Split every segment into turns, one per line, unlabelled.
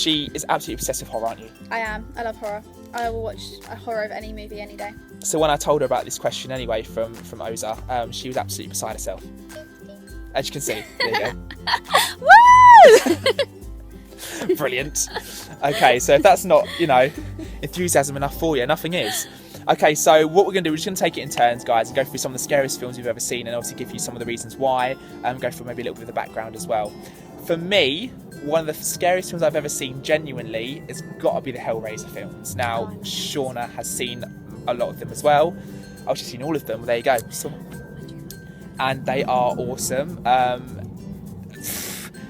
she is absolutely obsessed with horror, aren't you?
I am. I love horror. I will watch a horror of any movie any day.
So when I told her about this question anyway from Oza, she was absolutely beside herself. As you can see, there you go.
Woo!
Brilliant. Okay, so if that's not, enthusiasm enough for you, nothing is. Okay, so what we're going to do, we're just going to take it in turns, guys, and go through some of the scariest films we've ever seen, and obviously give you some of the reasons why, and go through maybe a little bit of the background as well. For me, one of the scariest films I've ever seen, genuinely, has got to be the Hellraiser films. Now, Shaunna has seen a lot of them as well. I've just seen all of them. Well, there you go. And they are awesome. I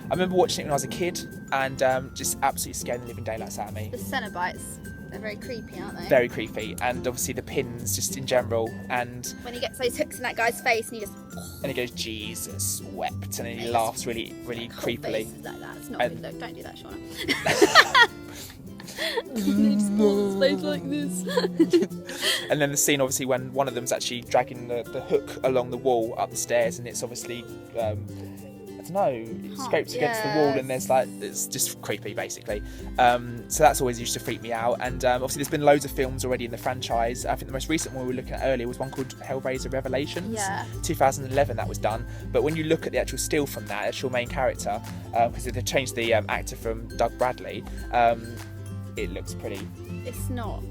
remember watching it when I was a kid, and just absolutely scared the living daylights out of me.
The Cenobites. They're very creepy, aren't they?
Very creepy, and obviously the pins just in general, and
when he gets those hooks in that guy's face and
he goes, Jesus wept, and then he laughs really, really creepily.
Like that. It's not a good look. Don't do that, Shaunna. Face like this.
And then the scene, obviously, when one of them's actually dragging the hook along the wall up the stairs, and it's obviously it scrapes against the wall, and there's it's just creepy, basically. So that's always used to freak me out. And obviously there's been loads of films already in the franchise. I think the most recent one we were looking at earlier was one called Hellraiser Revelations. 2011 that was done. But when you look at the actual still from that actual main character, because they changed the actor from Doug Bradley, it looks pretty.
It's not.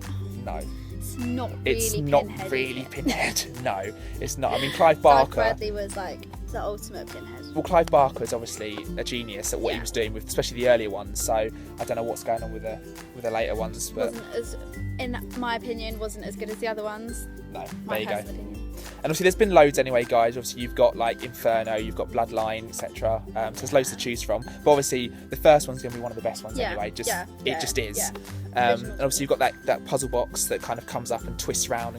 No.
It's not really
It's
Pinhead.
not really Pinhead. No, it's not. I mean, Clive Barker.
Doug Bradley was like the ultimate Pinhead.
Well, Clive Barker is obviously a genius at what he was doing with, especially the earlier ones. So I don't know what's going on with the later ones, but
in my opinion, wasn't as good as the other ones.
No,
My
there you go.
personal opinion.
And obviously there's been loads anyway, guys. Obviously you've got like Inferno, you've got Bloodline, etc. So there's loads to choose from. But obviously the first one's going to be one of the best ones anyway. It just is.
Yeah.
And obviously you've got that puzzle box that kind of comes up and twists around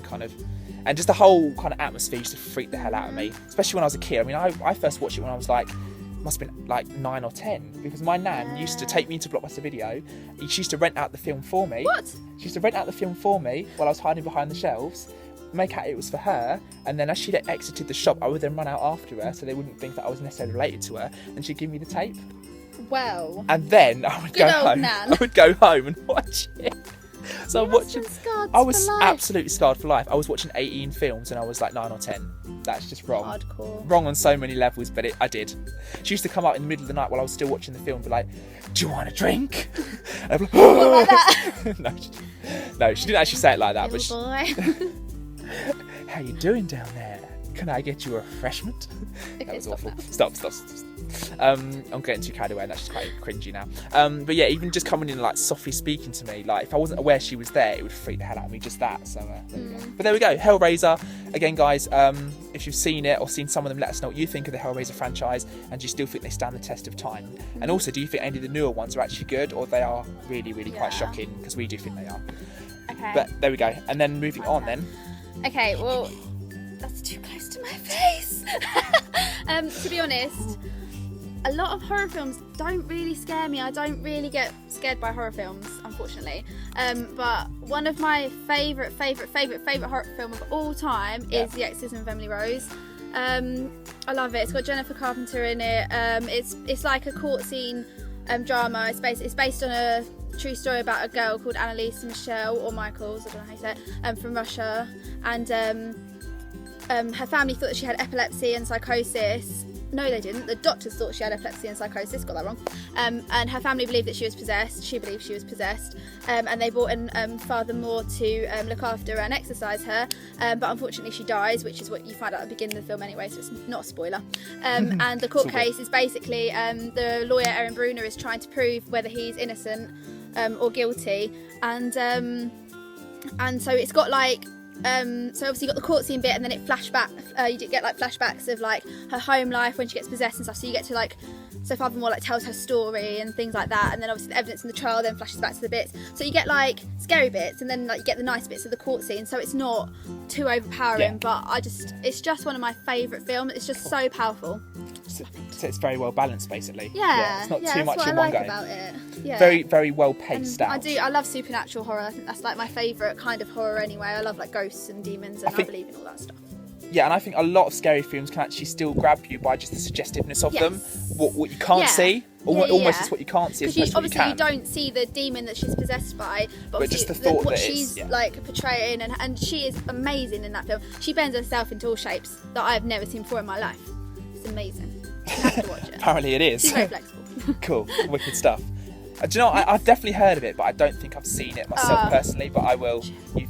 and just the whole kind of atmosphere used to freak the hell out of me, especially when I was a kid. I mean, I first watched it when I was must have been like 9 or 10, because my nan used to take me into Blockbuster Video. She used to rent out the film for me.
What?
She used to rent out the film for me while I was hiding behind the shelves, make out it was for her, and then as she'd exited the shop, I would then run out after her so they wouldn't think that I was necessarily related to her, and she'd give me the tape.
Well.
And then I would go home.
Nan.
I would go home and watch it. So I'm watching. I was absolutely scarred for life. I was watching 18 films and I was like 9 or 10. That's just wrong.
Hardcore.
Wrong on so many levels, but I did. She used to come up in the middle of the night while I was still watching the film and be like, "Do you want a drink?" And I'd be like, "Oh."
Like that.
No, she didn't actually say it like that.
Little
boy. How you doing down there? Can I get you a refreshment?
Okay,
That was
stop
awful.
now.
Stop. I'm getting too carried away and that's just quite cringy now. But yeah, even just coming in like softly speaking to me, like if I wasn't aware she was there, it would freak the hell out of me, just that. So there we go. But there we go, Hellraiser. Again, guys, if you've seen it or seen some of them, let us know what you think of the Hellraiser franchise, and do you still think they stand the test of time? And also, do you think any of the newer ones are actually good, or they are really, really quite shocking? Because we do think they are.
Okay.
But there we go. And then moving on then.
Okay, well, that's too close to my face. To be honest, a lot of horror films don't really scare me. I don't really get scared by horror films, unfortunately. But one of my favourite horror film of all time is The Exorcism of Emily Rose. I love it. It's got Jennifer Carpenter in it. It's like a court scene drama. It's based on a true story about a girl called Annalise Michelle, or Michaels, I don't know how you say it, from Russia. And her family thought that she had epilepsy and psychosis. No, they didn't. The doctors thought she had epilepsy and psychosis. Got that wrong. And her family believed that she was possessed. She believed she was possessed. And they brought in Father Moore to look after her and exorcise her. But unfortunately, she dies, which is what you find out at the beginning of the film anyway, so it's not a spoiler. And the court case is basically the lawyer, Erin Bruner, is trying to prove whether he's innocent or guilty. And so it's got like... so obviously you got the court scene bit, and then it you get like flashbacks of like her home life when she gets possessed and stuff, so you get to like, so Father Moore like tells her story and things like that, and then obviously the evidence in the trial then flashes back to the bits, so you get like scary bits and then like you get the nice bits of the court scene, so it's not too overpowering. But it's just one of my favourite films. It's just so powerful.
So it's very well balanced, basically.
Yeah,
it's not too
that's
much
what
in
I
one
like
go.
about it. Yeah.
Very, very well paced out.
I love supernatural horror. I think that's like my favourite kind of horror anyway. I love like ghosts and demons, and I believe in all that stuff.
Yeah, and I think a lot of scary films can actually still grab you by just the suggestiveness of them. What you can't see, Almost it's what you can't see as
because
opposed to what you
obviously
can.
you don't see the demon that she's possessed by, but
just the
obviously
thought
what
that
she's like portraying, and she is amazing in that film. She bends herself into all shapes that I have never seen before in my life. It's amazing. You have to watch it.
Apparently it is.
She's very flexible.
Cool, wicked stuff. Do you know, I've definitely heard of it, but I don't think I've seen it myself personally. But I will.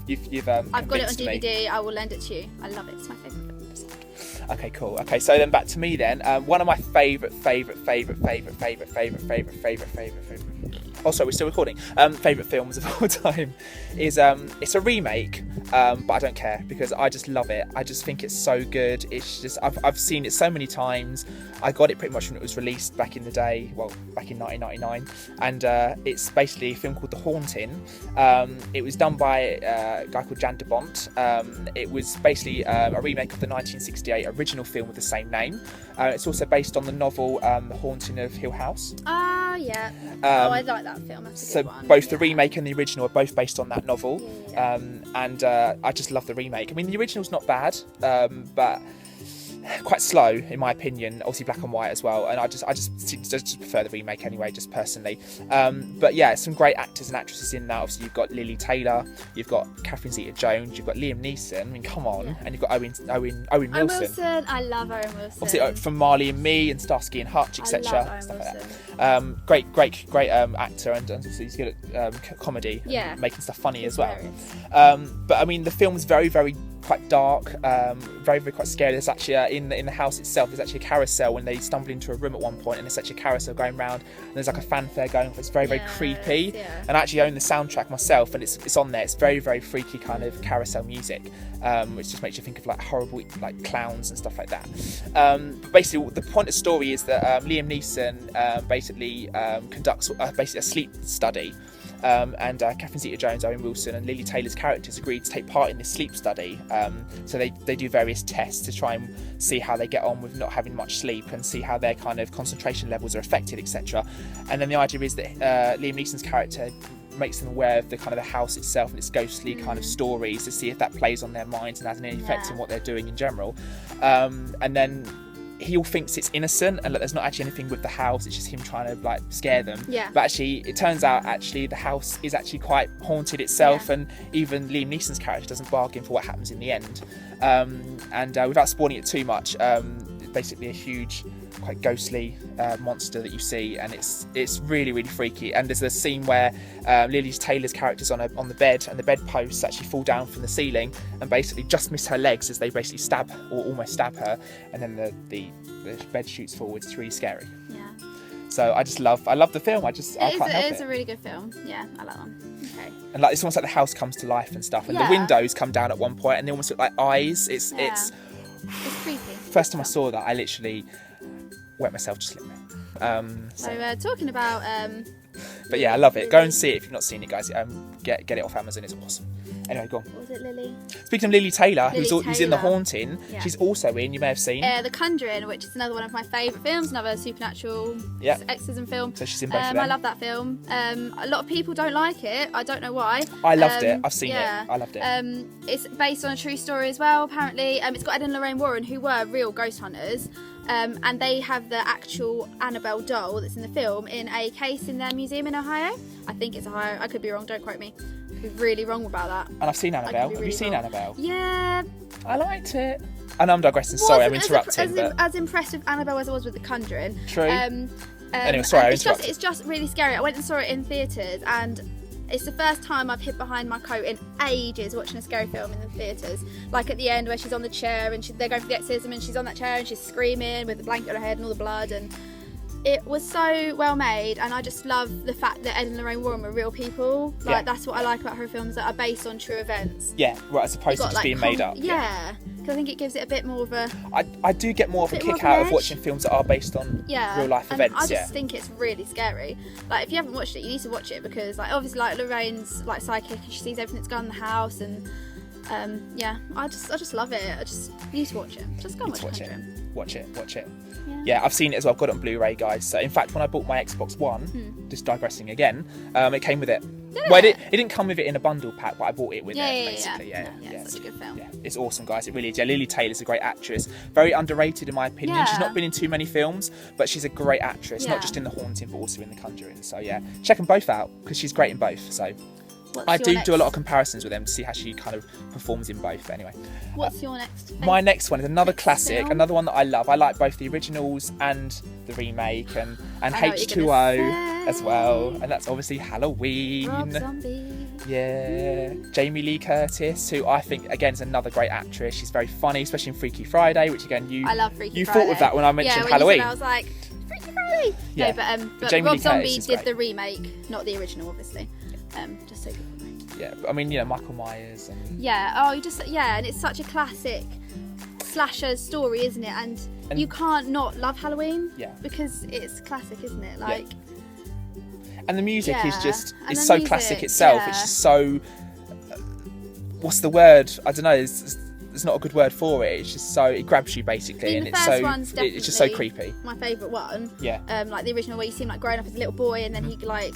You've
I've got it on
convinced me.
DVD. I will lend it to you. I love it. It's my favourite film.
Okay, cool. Okay, so then back to me then. One of my favourite. Oh, sorry, we're still recording. Favourite films of all time is it's a remake, but I don't care because I just love it. I just think it's so good. It's just I've seen it so many times. I got it pretty much when it was released back in the day. Well, back in 1999, and it's basically a film called The Haunting. It was done by a guy called Jan de Bont. It was basically a remake of the 1968 original film with the same name. It's also based on the novel The Haunting of Hill House.
Ah, yeah. I like that film. That's a good one.
Both the remake and the original are both based on that novel.
Yeah.
And I just love the remake. I mean, the original's not bad, but quite slow in my opinion. Obviously black and white as well, and I just prefer the remake anyway, just personally. But yeah, some great actors and actresses in that. Obviously you've got Lily Taylor, you've got Catherine Zeta-Jones, you've got Liam Neeson. I mean, come on, and you've got Owen Wilson.
I love Owen Wilson.
Obviously from Marley and Me and Starsky and Hutch, etc.
I love Owen Wilson.
Great actor, and obviously he's good at comedy, making stuff funny as well. But I mean, the film's very quite dark, very quite scary. There's actually in the house itself, there's actually a carousel when they stumble into a room at one point, and there's actually a carousel going round, and there's like a fanfare going. It's very creepy. And I actually own the soundtrack myself, and it's on there. It's very freaky kind of carousel music, which just makes you think of like horrible like clowns and stuff like that. But basically the point of the story is that Liam Neeson basically conducts basically a sleep study. And Catherine Zeta-Jones, Owen Wilson and Lily Taylor's characters agreed to take part in this sleep study. So they do various tests to try and see how they get on with not having much sleep and see how their kind of concentration levels are affected, etc. And then the idea is that Liam Neeson's character makes them aware of the kind of the house itself and its ghostly kind of stories to see if that plays on their minds and has any effect on what they're doing in general. And then he all thinks it's innocent and that there's not actually anything with the house, it's just him trying to like scare them. But actually it turns out actually the house is actually quite haunted itself, and even Liam Neeson's character doesn't bargain for what happens in the end. And without spoiling it too much, basically a huge quite ghostly monster that you see, and it's really freaky. And there's a scene where Lily Taylor's character's on the bed, and the bedposts actually fall down from the ceiling and basically just miss her legs as they basically stab or almost stab her, and then the bed shoots forward. It's really scary. So I love the film. I can't help it.
It is a really good film. Yeah, I like that one. Okay.
And like it's almost like the house comes to life and stuff, and the windows come down at one point, and they almost look like eyes. It's
creepy.
First time I saw that, I literally wet myself just a little bit.
So talking about
but yeah, I love it. Go and see it if you've not seen it, guys. Get it off Amazon. It's awesome. Anyway, go on.
What was it, Lily?
Speaking of Lily Taylor, who's in The Haunting, she's also in, you may have seen,
The Conjuring, which is another one of my favourite films, another supernatural exorcism film.
So she's in both of them.
I love that film. A lot of people don't like it. I don't know why.
I loved it. I've seen it. I loved it.
It's based on a true story as well, apparently. It's got Ed and Lorraine Warren, who were real ghost hunters. And they have the actual Annabelle doll that's in the film in a case in their museum in Ohio. I think it's Ohio. I could be wrong. Don't quote me. I'd be really wrong about that.
And I've seen Annabelle. Have you seen Annabelle?
Yeah.
I liked it. I know I'm digressing. Sorry, I'm interrupting.
As impressed with Annabelle as I was with The Conjuring.
True. Anyway, sorry, I interrupted.
It's just really scary. I went and saw it in theatres, and it's the first time I've hid behind my coat in ages watching a scary film in the theatres. Like at the end where she's on the chair and they're going for the exorcism and she's on that chair and she's screaming with the blanket on her head and all the blood, and it was so well made. And I just love the fact that Ed and Lorraine Warren were real people. Like that's what I like about her films, that are based on true events.
Yeah, right, as opposed to just being made up.
Yeah. Because I think it gives it a bit more of a...
I do get more of a kick out of watching films that are based on real life events.
I just think it's really scary. Like, if you haven't watched it, you need to watch it, because like obviously like Lorraine's like psychic and she sees everything that's going on in the house, and Yeah, I just love it. You need to watch it. Just go and watch Conjuring.
Watch it. Yeah, I've seen it as well. I've got it on Blu-ray, guys. So in fact, when I bought my Xbox One, just digressing again, it came with it. It didn't come with it in a bundle pack, but I bought it with it, basically. Yeah,
such a good film.
Yeah, it's awesome, guys. It really is. Yeah, Lily Taylor's a great actress. Very underrated, in my opinion.
Yeah.
She's not been in too many films, but she's a great actress, not just in The Haunting, but also in The Conjuring. So yeah, check them both out, because she's great in both. So I do a lot of comparisons with them to see how she kind of performs in both. But anyway,
what's your next?
My next one is another classic,
film?
another one that I love. I like both the originals and the remake, and H2O as well. And that's obviously Halloween.
Rob Zombie.
Yeah, Jamie Lee Curtis, who I think again is another great actress. She's very funny, especially in Freaky Friday, which again
I love Freaky
you
Friday.
thought of that when I mentioned
when
Halloween.
You said, I was like, Freaky Friday.
Yeah.
No, but
Jamie
Rob
Lee
Zombie
Curtis is
did
great.
the remake, not the original, obviously. Just so people know.
Yeah, but I mean, Michael Myers and
and it's such a classic slasher story, isn't it? And you can't not love Halloween.
Yeah.
Because it's classic, isn't it? Like.
And the music is just
And
it's
the
so
music,
classic itself.
yeah.
It's just so what's the word? I don't know. There's not a good word for it. It's just so it grabs you basically, and
the
it's
first
so
one's
it's just so
definitely
creepy.
My favourite one.
Yeah.
Like the original where you see him like growing up as a little boy, and then he like,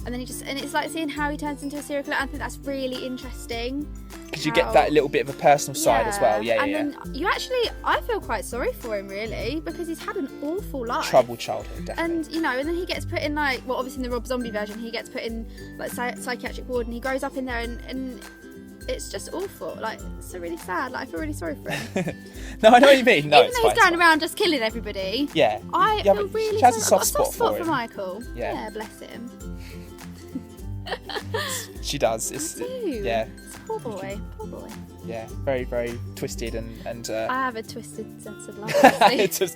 and then and it's like seeing how he turns into a serial killer. I think that's really interesting.
Because you get that little bit of a personal side as well. Yeah,
and
yeah.
then you actually, I feel quite sorry for him really, because he's had an awful life.
Troubled childhood, definitely.
And and then he gets put in like, well, obviously in the Rob Zombie version, he gets put in like psychiatric ward, and he grows up in there, and it's just awful. Like, it's so really sad. Like, I feel really sorry for him.
No, I know what you mean. No,
Even though he's going around just killing everybody.
Yeah.
I feel really
she has
sorry.
a soft
I've got
spot for him.
Michael.
Yeah.
Bless him.
She does.
I do.
Yeah.
Poor boy.
Yeah, very, very twisted and
I have a twisted sense of life. Honestly.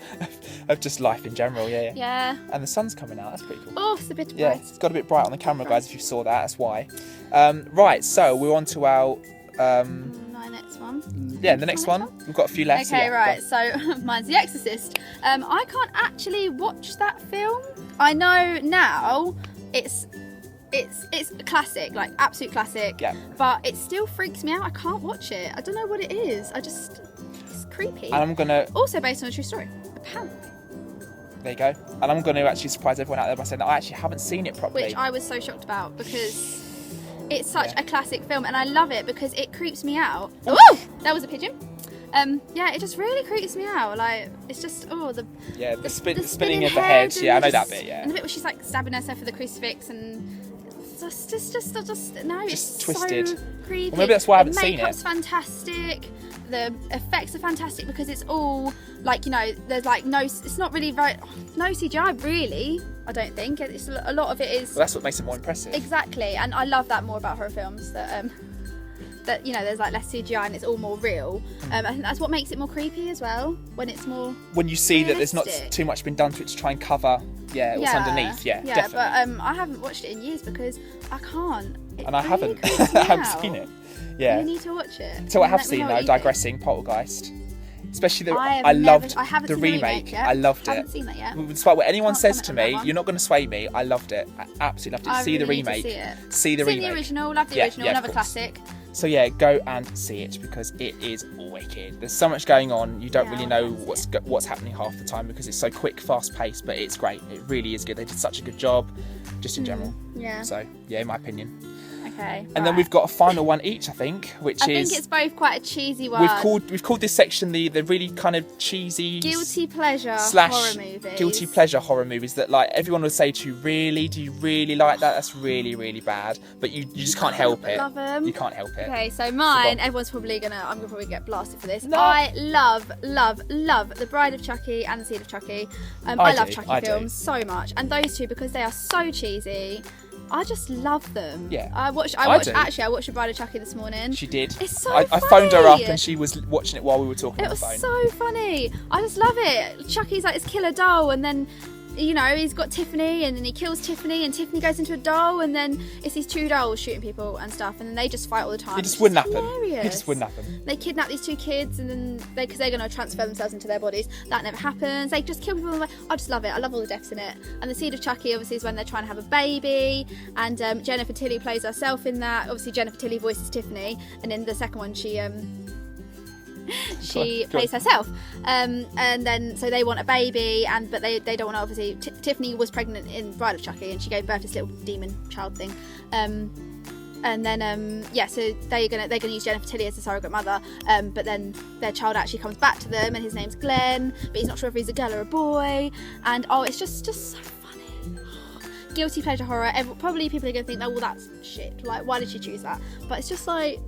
of just life in general. Yeah.
Yeah.
And the sun's coming out. That's pretty cool.
Oh, it's a bit bright.
Yeah, it's got a bit bright on the camera, guys. If you saw that, that's why. Right, so we're on to our.
My next one.
Yeah, the next one. We've got a few left.
Okay, right. So mine's The Exorcist. I can't actually watch that film. I know now it's a classic, like absolute classic.
Yeah.
But it still freaks me out. I can't watch it. I don't know what it is. It's creepy.
And I'm gonna.
Also based on a true story, apparently.
There you go. And I'm going to actually surprise everyone out there by saying that I actually haven't seen it properly.
Which I was so shocked about because it's such a classic film, and I love it because it creeps me out. Oh, that was a pigeon. It just really creeps me out. Like, it's just the
spinning of the head. Yeah, I know that bit. Yeah.
And the bit where she's like stabbing herself with a crucifix, and it's
twisted.
so creepy.
Well, maybe that's why I haven't seen it.
The makeup's fantastic. The effects are fantastic because it's all like, there's like it's not really no CGI really. I don't think it's a lot of it is.
Well, that's what makes it more impressive.
Exactly, and I love that more about horror films, that there's like less CGI and it's all more real. I think that's what makes it more creepy as well, when it's more
when you see that there's not
realistic.
too much been done to it to try and cover what's underneath. Yeah, definitely.
But I haven't watched it in years because I can't.
And I haven't.
creeps me
I haven't
out.
seen it. Yeah.
You need to watch it.
So I have
Let me
seen
know
though,
what you
digressing, Poltergeist. Especially
I
loved
haven't
the
seen
remake.
yet.
I loved
I haven't
it.
seen that yet.
Despite what anyone
Can't
says to
comment on
me,
that one.
you're not going to sway me. I loved it. I absolutely loved it.
I
See the
really need to
remake.
see it.
See the
Seen
remake.
the original. Love the
Yeah,
original.
yeah, of
Another
course.
classic.
So yeah, go and see it because it is wicked. There's so much going on. You don't really know what's happening half the time because it's so quick, fast paced. But it's great. It really is good. They did such a good job, just in general.
Yeah.
So yeah, in my opinion.
Okay.
And then we've got a final one each, I think, which
I
is.
think it's both quite a cheesy one.
We've called this section the really kind of cheesy
guilty pleasure
/
horror movies.
guilty pleasure horror movies that like everyone would say to you, really, do you really like that? That's really, really bad. But you just can't help it.
Love them.
You can't help it.
Okay, so mine, everyone's probably I'm gonna probably get blasted for this. No. I love The Bride of Chucky and The Seed of Chucky. I love Chucky films so much, and those two because they are so cheesy. I just love them.
Yeah.
I watched The Bride of Chucky this morning.
She did.
It's so
I
funny.
phoned her up and she was watching it while we were talking
It
on the
was
phone.
so funny. I just love it. Chucky's like this killer doll, and then you know, he's got Tiffany, and then he kills Tiffany, and Tiffany goes into a doll, and then it's these two dolls shooting people and stuff, and then they just fight all the time.
It just wouldn't happen.
Hilarious.
It just wouldn't happen.
They kidnap these two kids, and then because they're going to transfer themselves into their bodies, that never happens. They just kill people. I just love it. I love all the deaths in it. And the Seed of Chucky obviously is when they're trying to have a baby, and Jennifer Tilly plays herself in that. Obviously Jennifer Tilly voices Tiffany, and in the second one she plays herself, and then so they want a baby, but they don't want to. Obviously Tiffany was pregnant in Bride of Chucky, and she gave birth to this little demon child thing, and then so they're gonna use Jennifer Tilly as a surrogate mother, but then their child actually comes back to them, and his name's Glenn, but he's not sure if he's a girl or a boy, and it's just so funny. Guilty pleasure horror. Probably people are gonna think, oh well, that's shit, like why did she choose that? But it's just like,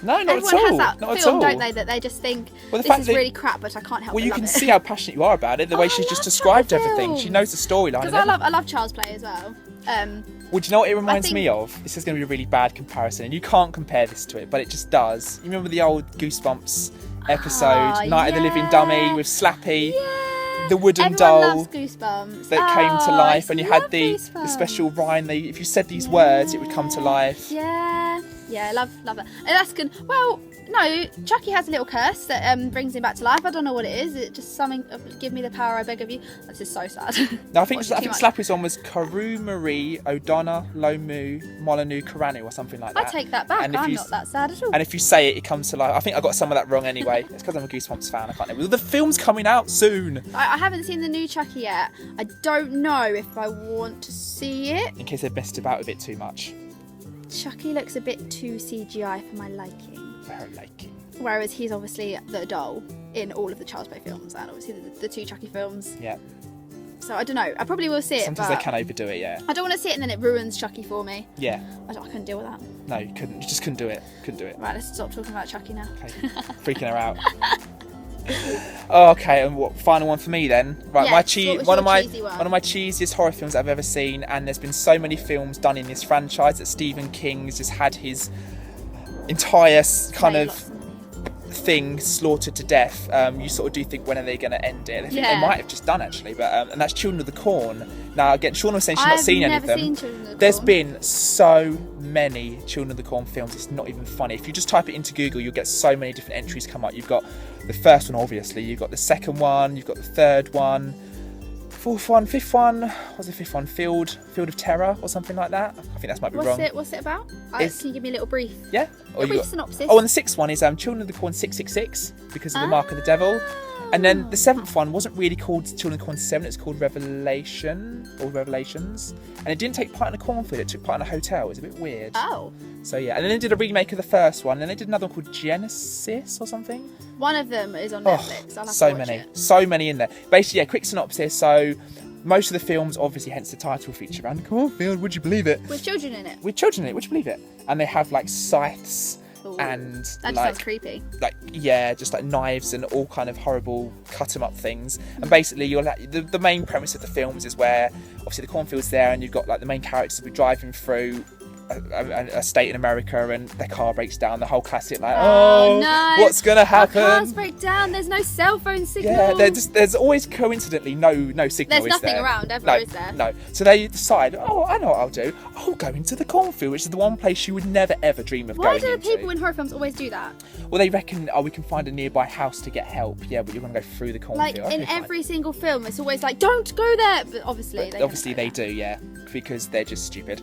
no, not
everyone
at all.
has that
not
film,
at all.
don't they? That they just think,
Well, the
this
fact
is
that-
really crap, but I can't help.
Well, you
but
can
love
see
it.
how passionate you are about it. The way
I
she's just
love
described
horror
everything. She
films.
knows the storyline.
Because
and
I love Child's Play as well.
Well, do you know what it reminds
think-
me of? This is going to be a really bad comparison, and you can't compare this to it, but it just does. You remember the old Goosebumps episode, Night of the Living Dummy with Slappy?
Yeah.
The wooden
Everyone
doll
loves Goosebumps.
that came to
Oh,
life, and you had
love
the
Goosebumps.
special rhyme. If you said these words, it would come to life.
Yeah, love it. And that's good. Well, no, Chucky has a little curse that brings him back to life. I don't know what it is. It just something. Give me the power, I beg of you. That's just so sad.
No, I think
Watching too much.
Slappy's one was Karu Marie O'Donnell Lomu Molyneux Karanu or something like
I
that.
take that back.
And if
I'm
you-
not that sad at all.
And if you say it, it comes to life. I think I got some of that wrong anyway. It's because I'm a Goosebumps fan. I can't remember. The film's coming out soon.
I haven't seen the new Chucky yet. I don't know if I want to see it.
In case they've messed about with it too much.
Chucky looks a bit too CGI for my liking.
Very liking.
Whereas he's obviously the doll in all of the Child's Play films, and obviously the two Chucky films.
Yeah.
So I don't know. I probably will see it,
Sometimes
but
they can overdo it, yeah.
I don't want to see it and then it ruins Chucky for me.
Yeah.
I couldn't deal with that.
No, you couldn't. You just couldn't do it. Couldn't do it.
Right, let's stop talking about Chucky now.
Okay. Freaking her out. Oh, okay, and what final one for me then? Right,
Yeah,
my
what was
one
your
of my
cheesy one?
of my cheesiest horror films I've ever seen, and there's been so many films done in this franchise that Stephen King's just had his entire kind
Made
of
lots of money.
thing slaughtered to death. You sort of do think, when are they going to end it? I think they
Yeah.
might have just done actually, but and that's Children of the Corn. Now again, Shaunna was saying she's not
I've
seen any of
never
them.
seen Children of the
There's
Corn.
been so many Children of the Corn films, it's not even funny. If you just type it into Google, you'll get so many different entries come up. You've got the first one, obviously, you've got the second one, you've got the third one, fourth one, fifth one. What was the fifth one? Field of Terror or something like that. I think that might be wrong.
What's it about?
It's-
Can you give me a little brief?
Yeah? Or
A
you
brief
got-
synopsis.
Oh, and the sixth one is Children of the Corn 666 because of the mark of the devil. And then the seventh one wasn't really called Children of the Corn 7, it's called Revelation or Revelations. And it didn't take part in a cornfield, it took part in a hotel. It was a bit weird.
Oh.
So yeah, and then they did a remake of the first one, and then they did another one called Genesis or something.
One of them is on
Oh,
Netflix. I'll have
so
to watch
many,
it.
so many in there. Basically, yeah, quick synopsis. So most of the films, obviously, hence the title, feature around the cornfield. Would you believe it?
With children in it.
With children in it, would you believe it? And they have like scythes
Ooh.
and
That just sounds
like
creepy.
just like knives and all kind of horrible cut 'em up things. And basically, you're like the main premise of the films is where obviously the cornfield's there, and you've got like the main characters will be driving through a state in America, and their car breaks down. The whole classic like,
Oh, no.
what's gonna
Our
happen?
cars break down. There's no cell phone signal.
Yeah, there's always coincidentally no signal.
There's
is
nothing
there?
around ever,
no,
is there?
No. So they decide, I know what I'll do. I'll go into the cornfield, which is the one place you would never ever dream of
Why
going
do the
into.
people in horror films always do that?
Well, they reckon, we can find a nearby house to get help. Yeah, but you're gonna go through the cornfield.
Like in every single film, it's always like, don't go there. But obviously,
they do, yeah, because they're just stupid.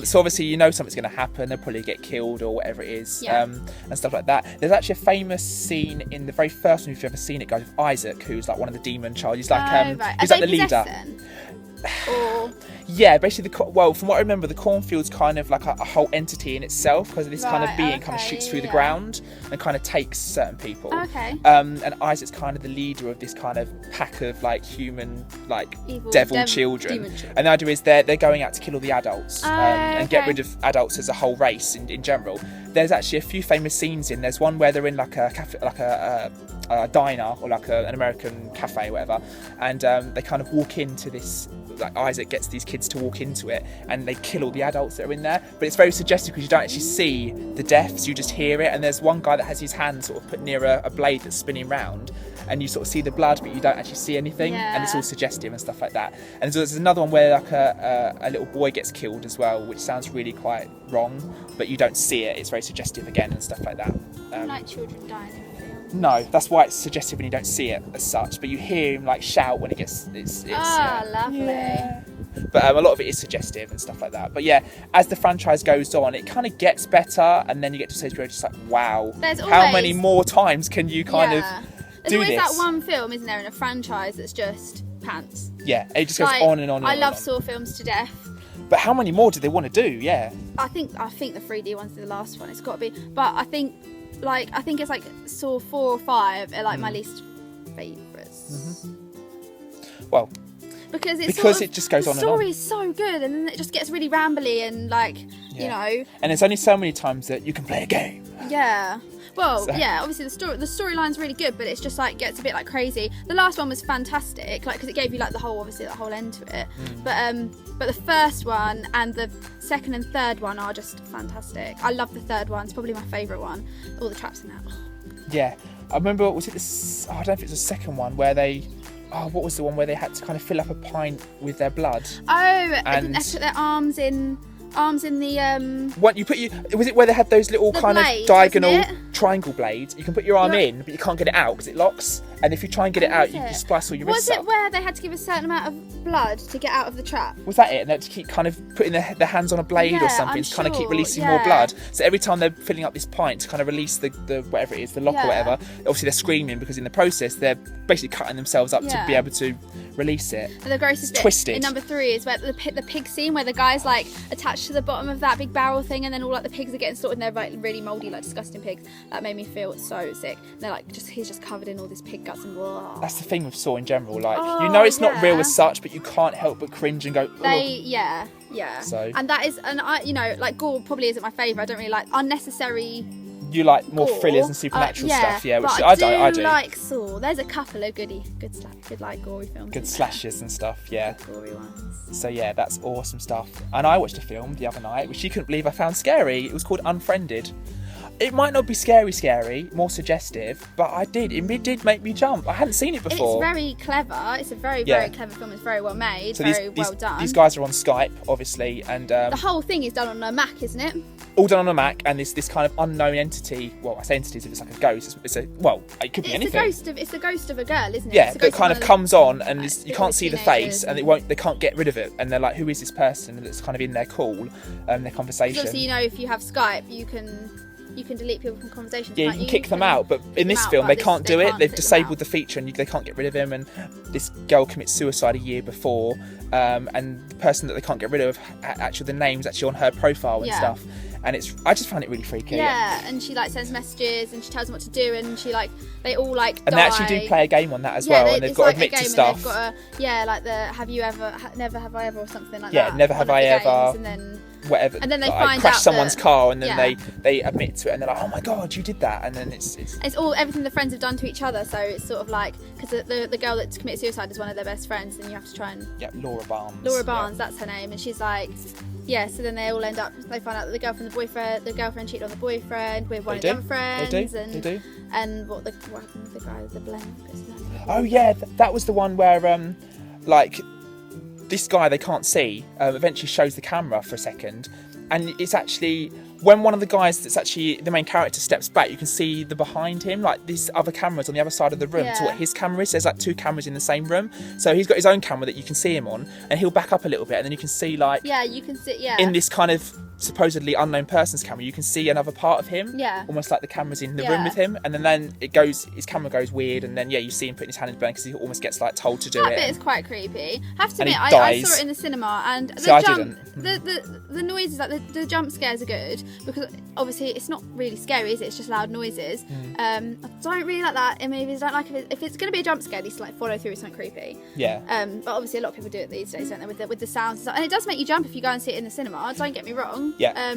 So obviously, something's going to happen. They'll probably get killed or whatever it is,
Yeah.
and stuff like that. There's actually a famous scene in the very first one, if you've ever seen it, guys, with Isaac, who's like one of the demon child. He's like,
right.
he's
Are
like the
they
leader.
possessed then? Or
Yeah, basically, from what I remember, the cornfield's kind of like a whole entity in itself, because this kind of
Right,
being kind of
okay,
shoots through the
yeah.
ground and kind of takes certain people.
Okay.
And Isaac's kind of the leader of this kind of pack of like human, like
Evil
devil
demon
children.
children.
And the idea is they're going out to kill all the adults and get
okay.
rid of adults as a whole race in general. There's actually a few famous scenes in. There's one where they're in like a cafe, like a diner or like an American cafe or whatever, and they kind of walk into this. Like Isaac gets these kids to walk into it, and they kill all the adults that are in there. But it's very suggestive because you don't actually see the deaths, you just hear it. And there's one guy that has his hand sort of put near a blade that's spinning round, and you sort of see the blood, but you don't actually see anything, and it's all suggestive and stuff like that. And so there's another one where like a little boy gets killed as well, which sounds really quite wrong, but you don't see it. It's very suggestive again and stuff like that.
I like children dying in films.
No, that's why it's suggestive when you don't see it as such, but you hear him like shout when it gets. It's
lovely.
Yeah. But a lot of it is suggestive and stuff like that. But yeah, as the franchise goes on, it kind of gets better, and then you get to a stage where you're just like, wow, how many more times can you kind of do this?
There's always that one film, isn't there, in a franchise that's just pants.
Yeah, it just goes on and on and on.
I love Saw films to death.
But how many more do they want to do? Yeah.
I think the 3D one's the last one. It's got to be. But I think it's like Saw 4 or 5 are like my least favourites.
Well,
because
it just goes on and on.
The story is so good, and then it just gets really rambly and like you know.
And there's only so many times that you can play a game.
Yeah. Well, yeah. Obviously, the storyline's really good, but it's just like gets a bit like crazy. The last one was fantastic, like because it gave you like the whole end to it. But the first one and the second and third one are just fantastic. I love the third one. It's probably my favourite one. All the traps in that.
Yeah, I remember. Was it this? I don't know if it's the second one where they. Oh, what was the one where they had to kind of fill up a pint with their blood?
Oh, and they put their arms in the
What you put was it where they had those little kind
blade,
of diagonal triangle blades? You can put your arm in, but you can't get it out because it locks. And if you try and get it out, you just splice all your wrists up.
Was it where they had to give a certain amount of blood to get out of the trap?
Was that it? And they had to keep kind of putting their hands on a blade or something to kind of keep releasing more blood. So every time they're filling up this pint to kind of release the whatever it is, the lock or whatever, obviously they're screaming because in the process they're basically cutting themselves up to be able to release it.
And the grossest bit in number 3 is where the pig scene where the guy's like attached to the bottom of that big barrel thing, and then all like the pigs are getting sorted, and they're like really mouldy, like disgusting pigs. That made me feel so sick. And they're like he's just covered in all this pig guts and blah.
That's the thing with Saw in general, like it's not real as such, but you can't help but cringe and go.
Yeah. So and that is, and I like gore probably isn't my favourite. I don't really like unnecessary.
You like more thrillers and supernatural stuff, which
but I do like Saw. There's a couple of good like gory films.
Good slashes and stuff, yeah.
Gory ones.
So yeah, that's awesome stuff. And I watched a film the other night which you couldn't believe I found scary. It was called Unfriended. It might not be scary, more suggestive, but it did make me jump. I hadn't seen it before.
It's very clever. It's a very clever film. It's very well made,
so
well done.
These guys are on Skype, obviously, and
the whole thing is done on a Mac, isn't it?
All done on a Mac, and this kind of unknown entity. Well, I say entities if it's like a ghost. It could be anything.
It's the ghost of a girl, isn't it?
Yeah, that kind of comes on, and you can't see the face, and they can't get rid of it, and they're like, who is this person that's kind of in their call, their conversation.
Obviously, if you have Skype, you can delete people from conversations.
Yeah, you can kick them out, but in this film they can't do it. They've disabled the feature and they can't get rid of him. And this girl commits suicide a year before, and the person that they can't get rid of, actually the name's actually on her profile and stuff. And I just found it really freaky.
Yeah, and she like sends messages and she tells them what to do, and she like they all like. And
they actually do play a game on that as well, and they've got to admit to stuff.
They've got like the have you ever, never have I ever, or something like that.
Yeah, never have I ever.
And then
whatever.
And then they
like,
find
crash
out
someone's car, and then they admit to it, and they're like, "Oh my god, you did that!" And then it's
all everything the friends have done to each other. So it's sort of like because the girl that committed suicide is one of their best friends, and you have to try and
Laura Barnes,
that's her name, and she's like. Yeah, so then they all end up. They find out that the girlfriend cheated on the boyfriend with one of the other friends.
They do.
And what happened with the guy with the blank?
Oh yeah, that was the one where like this guy they can't see eventually shows the camera for a second, and it's actually when one of the guys that's actually the main character steps back, you can see the behind him, like this other camera's on the other side of the room to what his camera is. There's like 2 cameras in the same room, so he's got his own camera that you can see him on, and he'll back up a little bit, and then you can see like in this kind of supposedly unknown person's camera, you can see another part of him, almost like the camera's in the room with him, and then his camera goes weird, and then you see him putting his hand in the blanket because he almost gets like told to do it.
That bit is quite creepy. I have to admit, I saw it in the cinema, and the noises, like the jump scares are good because obviously it's not really scary, is it? It's just loud noises. I don't really like that in movies. I don't like if it's going to be a jump scare, at least like follow through with something creepy.
Yeah.
But obviously a lot of people do it these days, don't they? With the sounds and stuff. And it does make you jump if you go and see it in the cinema. Don't get me wrong.
Yeah.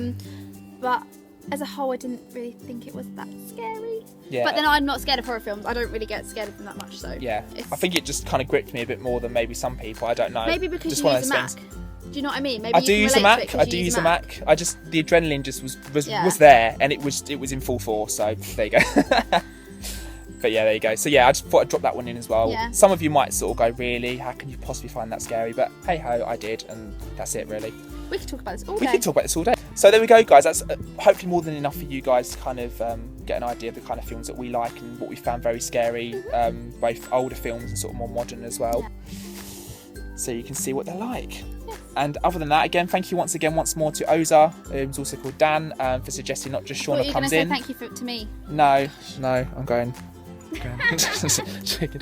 But as a whole, I didn't really think it was that scary.
Yeah.
But then I'm not scared of horror films. I don't really get scared of them that much. So
yeah, I think it just kind of gripped me a bit more than maybe some people. I don't know.
Maybe because
just
you
one
use
of
a
those
Mac.
things.
Do you know what I mean? Maybe
I
you
do
can
use a
relate to
Mac.
it 'cause
I
you
do
use
use a Mac. I just the adrenaline just was there, and it was in full force. So there you go. But yeah, there you go. So yeah, I just thought I'd drop that one in as well.
Yeah.
Some of you might sort of go, really? How can you possibly find that scary? But hey ho, I did, and that's it really.
We could talk about this all
We
day.
could talk about this all day. So there we go, guys. That's hopefully more than enough for you guys to kind of get an idea of the kind of films that we like and what we found very scary, both older films and sort of more modern as well.
Yeah.
So you can see what they're like.
Yes.
And other than that, again, thank you once more to Oza, who's also called Dan, for suggesting not just Shaunna comes in.
Thank you to me.
No, I'm going. Chicken.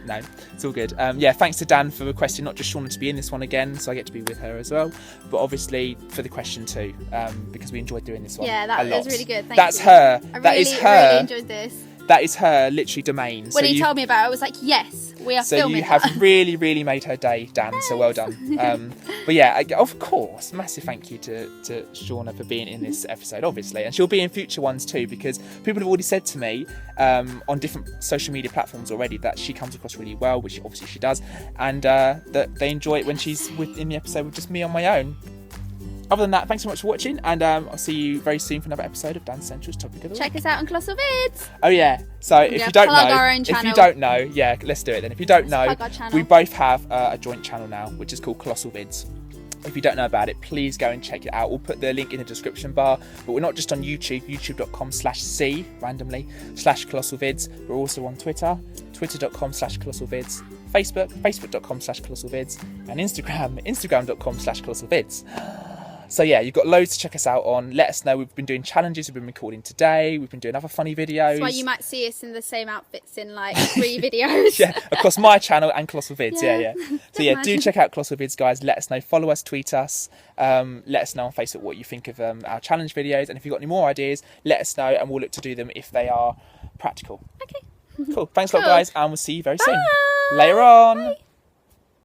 No, it's all good. Yeah, thanks to Dan for requesting not just Shaunna to be in this one again, so I get to be with her as well. But obviously for the question too, because we enjoyed doing this one.
Yeah, that
a lot.
was really good.
That's
you.
her.
I
That
really,
is her.
really enjoyed this.
That is her literally domain.
When he told me about it, I was like, yes, we are
So
filming
you have
that.
really made her day, Dan. So well done. But yeah, of course, massive thank you to Shaunna for being in this episode, obviously, and she'll be in future ones too, because people have already said to me on different social media platforms already that she comes across really well, which obviously she does, and that they enjoy it when she's in the episode with just me on my own. Other than that, thanks so much for watching, and I'll see you very soon for another episode of Dancentralz Topic of the Week.
Check us out on Colossal Vids.
Oh yeah, so if you don't
plug our own channel.
Yeah, let's do it then. If you don't know,
plug our channel.
we both have a joint channel now, which is called Colossal Vids. If you don't know about it, please go and check it out. We'll put the link in the description bar. But we're not just on YouTube, youtube.com/c randomly /Colossal Vids. We're also on Twitter, twitter.com/Colossal Vids, Facebook, facebook.com/Colossal Vids, and Instagram, instagram.com/Colossal Vids. So yeah, you've got loads to check us out on. Let us know. We've been doing challenges. We've been recording today. We've been doing other funny videos.
That's why you might see us in the same outfits in like 3 videos.
Yeah, across my channel and Colossal Vids.
Yeah.
Yeah. So yeah, do check out Colossal Vids, guys. Let us know. Follow us, tweet us. Let us know on Facebook what you think of our challenge videos. And if you've got any more ideas, let us know and we'll look to do them if they are practical.
Okay.
Cool. Thanks a lot, guys. And we'll see you very soon.
Bye.
Later on.
Bye.